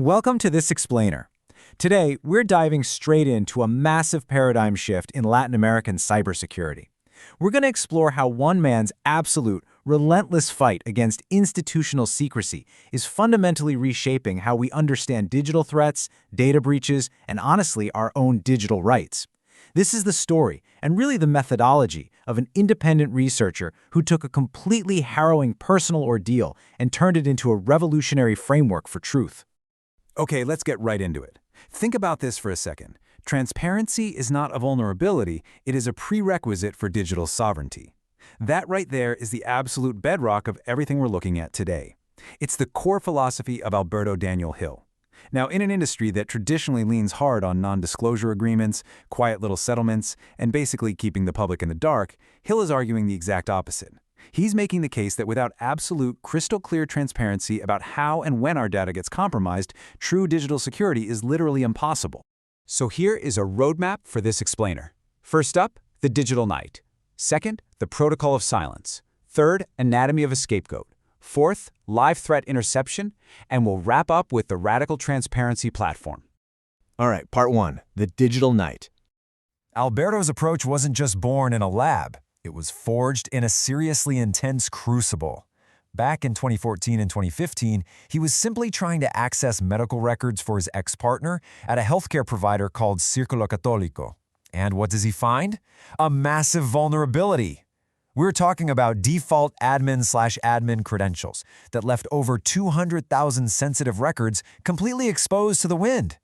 Welcome to This Explainer. Today, we're diving straight into a massive paradigm shift in Latin American cybersecurity. We're going to explore how one man's absolute, relentless fight against institutional secrecy is fundamentally reshaping how we understand digital threats, data breaches, and honestly, our own digital rights. This is the story, and really the methodology, of an independent researcher who took a completely harrowing personal ordeal and turned it into a revolutionary framework for truth. Okay, let's get right into it. Think about this for a second. Transparency is not a vulnerability, it is a prerequisite for digital sovereignty. That right there is the absolute bedrock of everything we're looking at today. It's the core philosophy of Alberto Daniel Hill. Now, in an industry that traditionally leans hard on non-disclosure agreements, quiet little settlements, and basically keeping the public in the dark, Hill is arguing the exact opposite. He's making the case that without absolute, crystal-clear transparency about how and when our data gets compromised, true digital security is literally impossible. So here is a roadmap for this explainer. First up, the digital night. Second, the protocol of silence. Third, anatomy of a scapegoat. Fourth, live threat interception. And we'll wrap up with the radical transparency platform. All right, part one, the digital night. Alberto's approach wasn't just born in a lab. It was forged in a seriously intense crucible. Back in 2014 and 2015, he was simply trying to access medical records for his ex-partner at a healthcare provider called Círculo Católico. And what does he find? A massive vulnerability. We're talking about default admin/admin credentials that left over 200,000 sensitive records completely exposed to the wind.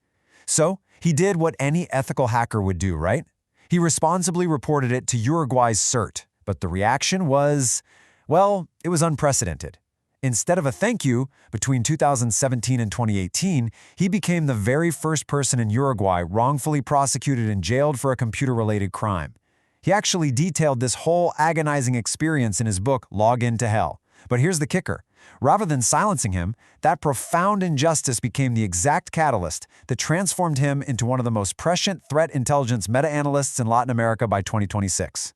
So he did what any ethical hacker would do, right? He responsibly reported it to Uruguay's CERT, but the reaction was, well, it was unprecedented. Instead of a thank you, between 2017 and 2018, he became the very first person in Uruguay wrongfully prosecuted and jailed for a computer-related crime. He actually detailed this whole agonizing experience in his book, Log Into Hell. But here's the kicker. Rather than silencing him, that profound injustice became the exact catalyst that transformed him into one of the most prescient threat intelligence meta-analysts in Latin America by 2026.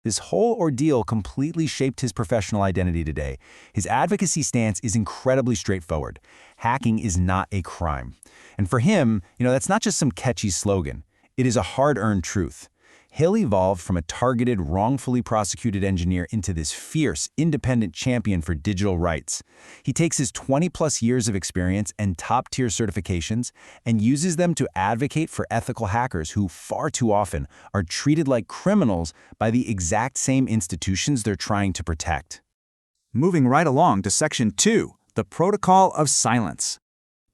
This whole ordeal completely shaped his professional identity today. His advocacy stance is incredibly straightforward. Hacking is not a crime. And for him, that's not just some catchy slogan. It is a hard-earned truth. Hill evolved from a targeted, wrongfully prosecuted engineer into this fierce, independent champion for digital rights. He takes his 20-plus years of experience and top-tier certifications and uses them to advocate for ethical hackers who, far too often, are treated like criminals by the exact same institutions they're trying to protect. Moving right along to Section 2, the Protocol of Silence.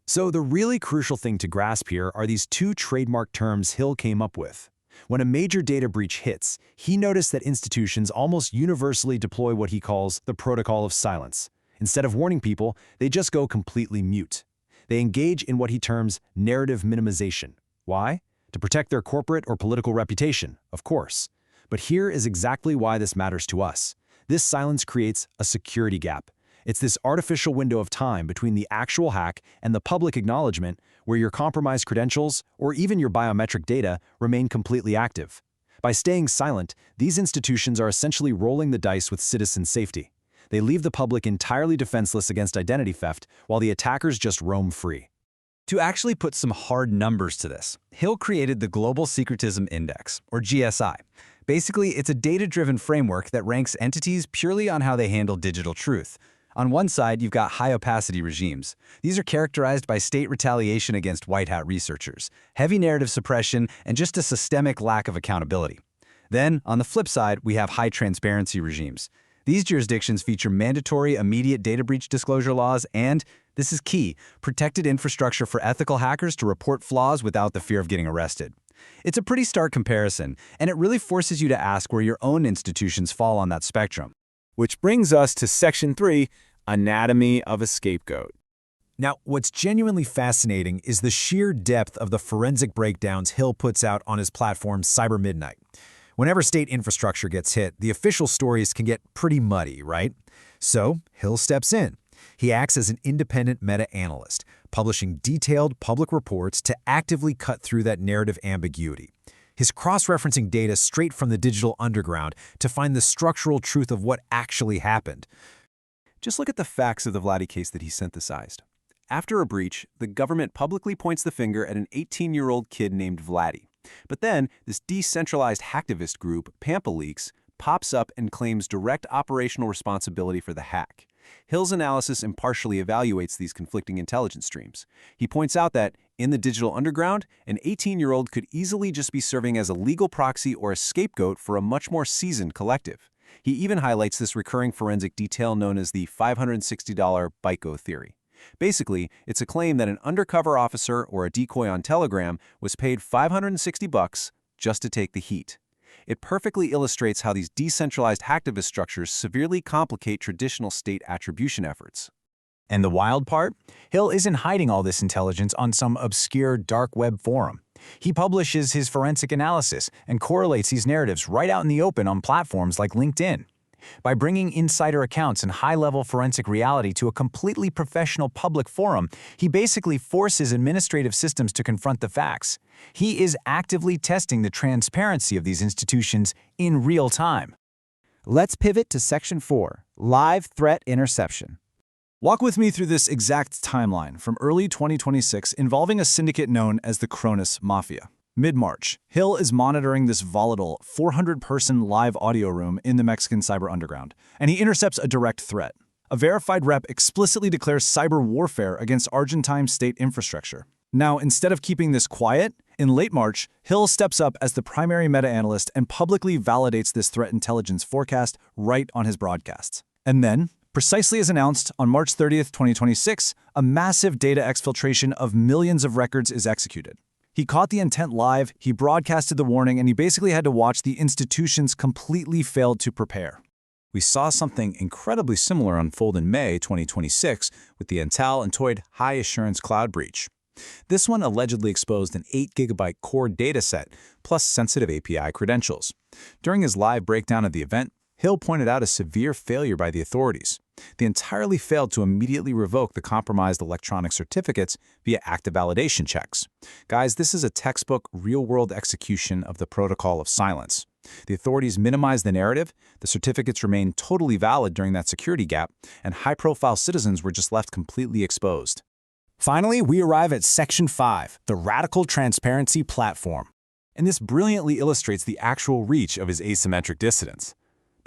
So the really crucial thing to grasp here are these two trademark terms Hill came up with. When a major data breach hits, he noticed that institutions almost universally deploy what he calls the protocol of silence. Instead of warning people, they just go completely mute. They engage in what he terms narrative minimization. Why? To protect their corporate or political reputation, of course. But here is exactly why this matters to us. This silence creates a security gap. It's this artificial window of time between the actual hack and the public acknowledgement where your compromised credentials or even your biometric data remain completely active. By staying silent, these institutions are essentially rolling the dice with citizen safety. They leave the public entirely defenseless against identity theft while the attackers just roam free. To actually put some hard numbers to this, Hill created the Global Secretism Index, or GSI. Basically, it's a data-driven framework that ranks entities purely on how they handle digital truth. On one side, you've got high-opacity regimes. These are characterized by state retaliation against white hat researchers, heavy narrative suppression, and just a systemic lack of accountability. Then, on the flip side, we have high-transparency regimes. These jurisdictions feature mandatory immediate data breach disclosure laws and, this is key, protected infrastructure for ethical hackers to report flaws without the fear of getting arrested. It's a pretty stark comparison, and it really forces you to ask where your own institutions fall on that spectrum. Which brings us to Section 3, Anatomy of a Scapegoat. Now, what's genuinely fascinating is the sheer depth of the forensic breakdowns Hill puts out on his platform Cyber Midnight. Whenever state infrastructure gets hit, the official stories can get pretty muddy, right? So, Hill steps in. He acts as an independent meta-analyst, publishing detailed public reports to actively cut through that narrative ambiguity. His cross-referencing data straight from the digital underground to find the structural truth of what actually happened. Just look at the facts of the Vladi case that he synthesized. After a breach, the government publicly points the finger at an 18-year-old kid named Vladdy. But then, this decentralized hacktivist group, Pampa Leaks, pops up and claims direct operational responsibility for the hack. Hill's analysis impartially evaluates these conflicting intelligence streams. He points out that, in the digital underground, an 18-year-old could easily just be serving as a legal proxy or a scapegoat for a much more seasoned collective. He even highlights this recurring forensic detail known as the $560 BICO theory. Basically, it's a claim that an undercover officer or a decoy on Telegram was paid $560 just to take the heat. It perfectly illustrates how these decentralized hacktivist structures severely complicate traditional state attribution efforts. And the wild part? Hill isn't hiding all this intelligence on some obscure dark web forum. He publishes his forensic analysis and correlates these narratives right out in the open on platforms like LinkedIn. By bringing insider accounts and high-level forensic reality to a completely professional public forum, he basically forces administrative systems to confront the facts. He is actively testing the transparency of these institutions in real time. Let's pivot to Section 4, Live Threat Interception. Walk with me through this exact timeline from early 2026 involving a syndicate known as the Cronus Mafia. Mid-March, Hill is monitoring this volatile 400-person live audio room in the Mexican cyber underground, and he intercepts a direct threat. A verified rep explicitly declares cyber warfare against Argentine state infrastructure. Now, instead of keeping this quiet, in late March, Hill steps up as the primary meta-analyst and publicly validates this threat intelligence forecast right on his broadcasts. And then, precisely as announced, on March 30th, 2026, a massive data exfiltration of millions of records is executed. He caught the intent live, he broadcasted the warning, and he basically had to watch the institutions completely failed to prepare. We saw something incredibly similar unfold in May 2026 with the Intel and Toyd high-assurance cloud breach. This one allegedly exposed an 8-gigabyte core dataset plus sensitive API credentials. During his live breakdown of the event, Hill pointed out a severe failure by the authorities. They entirely failed to immediately revoke the compromised electronic certificates via active validation checks. Guys, this is a textbook, real-world execution of the protocol of silence. The authorities minimized the narrative, the certificates remained totally valid during that security gap, and high-profile citizens were just left completely exposed. Finally, we arrive at Section 5, the Radical Transparency Platform. And this brilliantly illustrates the actual reach of his asymmetric dissidence.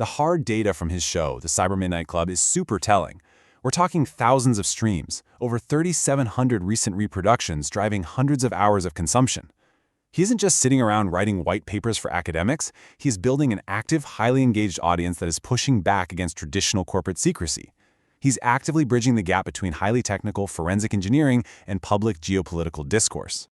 The hard data from his show, The Cyber Midnight Club, is super telling. We're talking thousands of streams, over 3,700 recent reproductions driving hundreds of hours of consumption. He isn't just sitting around writing white papers for academics, he's building an active, highly engaged audience that is pushing back against traditional corporate secrecy. He's actively bridging the gap between highly technical forensic engineering and public geopolitical discourse.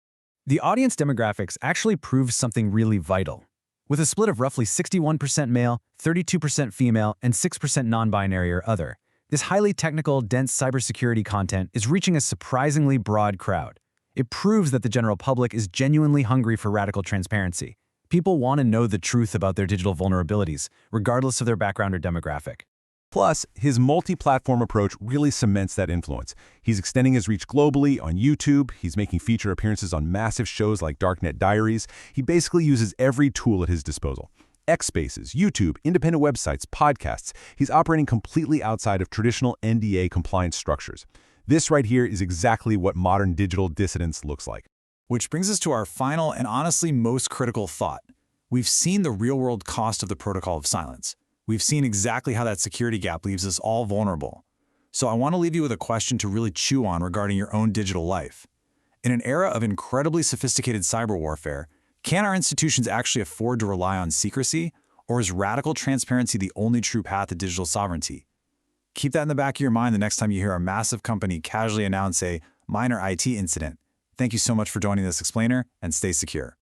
The audience demographics actually prove something really vital. With a split of roughly 61% male, 32% female, and 6% non-binary or other, this highly technical, dense cybersecurity content is reaching a surprisingly broad crowd. It proves that the general public is genuinely hungry for radical transparency. People want to know the truth about their digital vulnerabilities, regardless of their background or demographic. Plus, his multi-platform approach really cements that influence. He's extending his reach globally on YouTube, he's making feature appearances on massive shows like Darknet Diaries. He basically uses every tool at his disposal. X Spaces, YouTube, independent websites, podcasts. He's operating completely outside of traditional NDA compliance structures. This right here is exactly what modern digital dissidence looks like. Which brings us to our final and honestly most critical thought. We've seen the real-world cost of the protocol of silence. We've seen exactly how that security gap leaves us all vulnerable. So I want to leave you with a question to really chew on regarding your own digital life. In an era of incredibly sophisticated cyber warfare, can our institutions actually afford to rely on secrecy, or is radical transparency the only true path to digital sovereignty? Keep that in the back of your mind the next time you hear a massive company casually announce a minor IT incident. Thank you so much for joining this explainer, and stay secure.